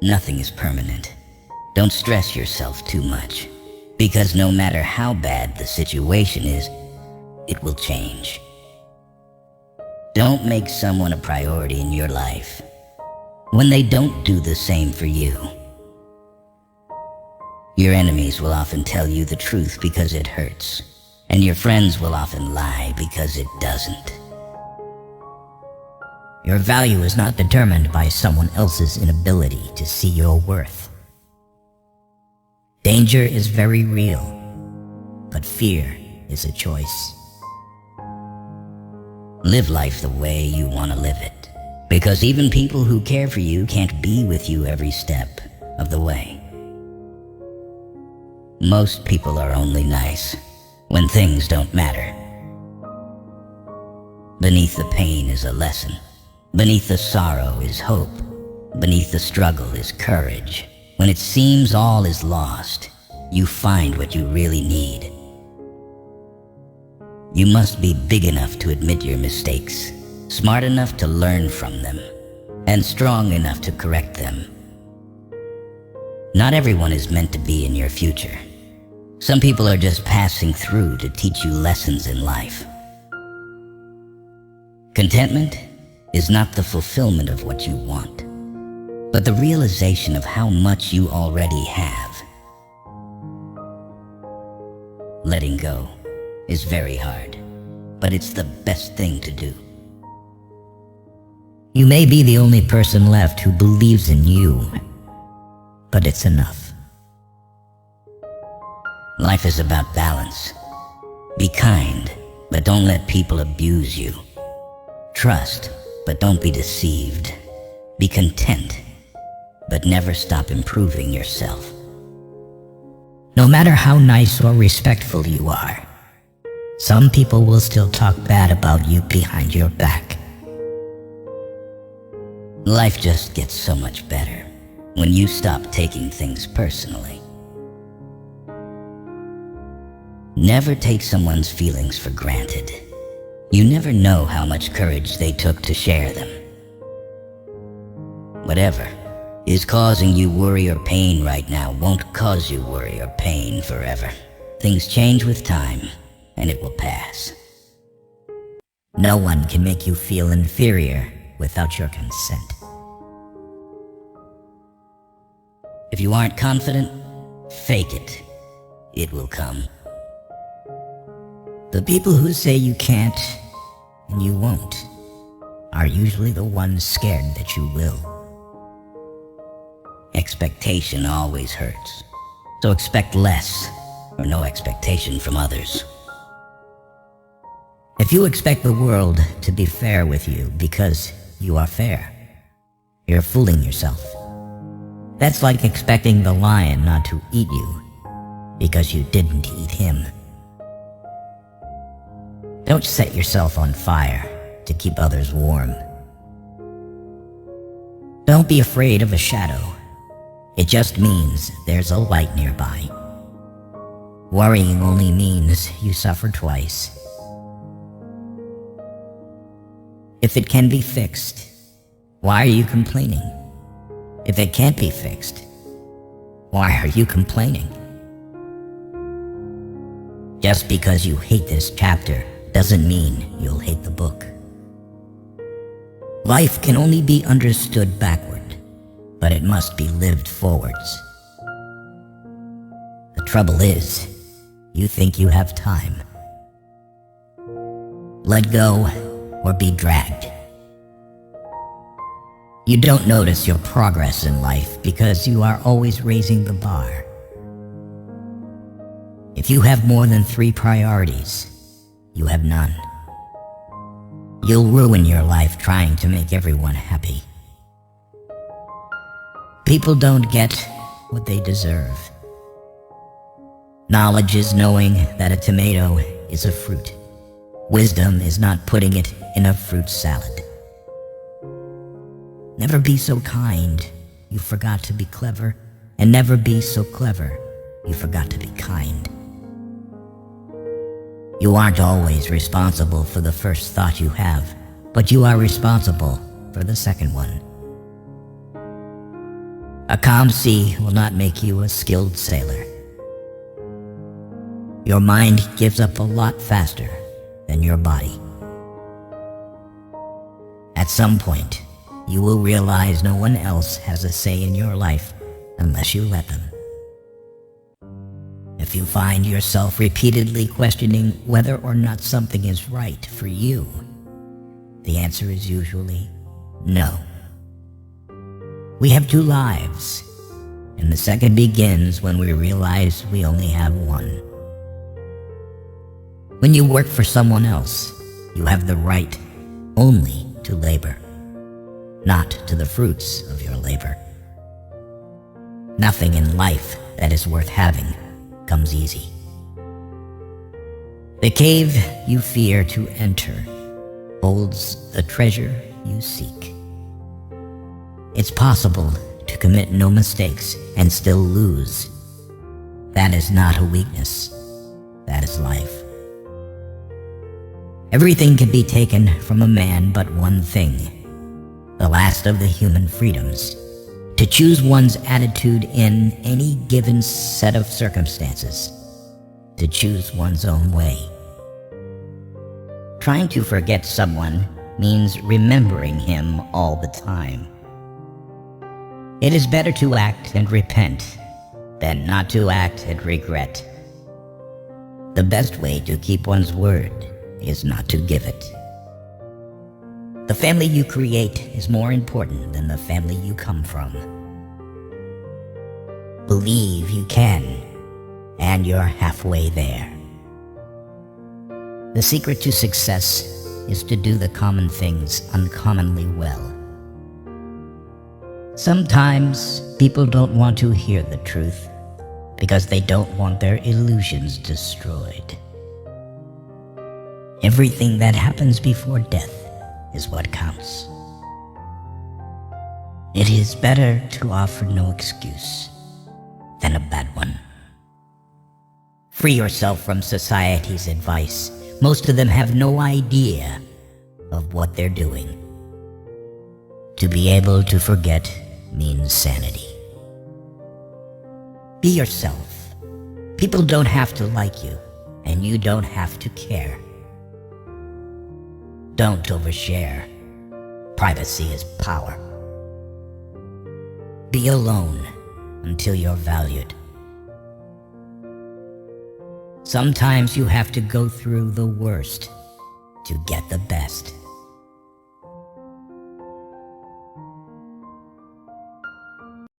Nothing is permanent. Don't stress yourself too much, because no matter how bad the situation is, it will change. Don't make someone a priority in your life when they don't do the same for you. Your enemies will often tell you the truth because it hurts, and your friends will often lie because it doesn't. Your value is not determined by someone else's inability to see your worth. Danger is very real, but fear is a choice. Live life the way you want to live it, because even people who care for you can't be with you every step of the way. Most people are only nice when things don't matter. Beneath the pain is a lesson. Beneath the sorrow is hope. Beneath the struggle is courage. When it seems all is lost, you find what you really need. You must be big enough to admit your mistakes, smart enough to learn from them, and strong enough to correct them. Not everyone is meant to be in your future. Some people are just passing through to teach you lessons in life. Contentment is not the fulfillment of what you want, but the realization of how much you already have. Letting go is very hard, but it's the best thing to do. You may be the only person left who believes in you, but it's enough. Life is about balance. Be kind, but don't let people abuse you. Trust, but don't be deceived. Be content, but never stop improving yourself. No matter how nice or respectful you are, some people will still talk bad about you behind your back. Life just gets so much better when you stop taking things personally. Never take someone's feelings for granted. You never know how much courage they took to share them. Whatever is causing you worry or pain right now won't cause you worry or pain forever. Things change with time, and it will pass. No one can make you feel inferior without your consent. If you aren't confident, fake it. It will come. The people who say you can't and you won't are usually the ones scared that you will. Expectation always hurts, so expect less or no expectation from others. If you expect the world to be fair with you because you are fair, you're fooling yourself. That's like expecting the lion not to eat you because you didn't eat him. Don't set yourself on fire to keep others warm. Don't be afraid of a shadow. It just means there's a light nearby. Worrying only means you suffer twice. If it can be fixed, why are you complaining? If it can't be fixed, why are you complaining? Just because you hate this chapter doesn't mean you'll hate the book. Life can only be understood backward, but it must be lived forwards. The trouble is, you think you have time. Let go or be dragged. You don't notice your progress in life because you are always raising the bar. If you have more than 3 priorities, you have none. You'll ruin your life trying to make everyone happy. People don't get what they deserve. Knowledge is knowing that a tomato is a fruit. Wisdom is not putting it in a fruit salad. Never be so kind you forgot to be clever, and never be so clever you forgot to be kind. You aren't always responsible for the first thought you have, but you are responsible for the second one. A calm sea will not make you a skilled sailor. Your mind gives up a lot faster than your body. At some point, you will realize no one else has a say in your life unless you let them. If you find yourself repeatedly questioning whether or not something is right for you, the answer is usually no. We have two lives, and the second begins when we realize we only have one. When you work for someone else, you have the right only to labor, not to the fruits of your labor. Nothing in life that is worth having comes easy. The cave you fear to enter holds the treasure you seek. It's possible to commit no mistakes and still lose. That is not a weakness. That is life. Everything can be taken from a man but one thing, the last of the human freedoms, to choose one's attitude in any given set of circumstances, to choose one's own way. Trying to forget someone means remembering him all the time. It is better to act and repent than not to act and regret. The best way to keep one's word is not to give it. The family you create is more important than the family you come from. Believe you can, and you're halfway there. The secret to success is to do the common things uncommonly well. Sometimes people don't want to hear the truth because they don't want their illusions destroyed. Everything that happens before death is what counts. It is better to offer no excuse than a bad one. Free yourself from society's advice. Most of them have no idea of what they're doing. To be able to forget means sanity. Be yourself. People don't have to like you, and you don't have to care. Don't overshare. Privacy is power. Be alone until you're valued. Sometimes you have to go through the worst to get the best.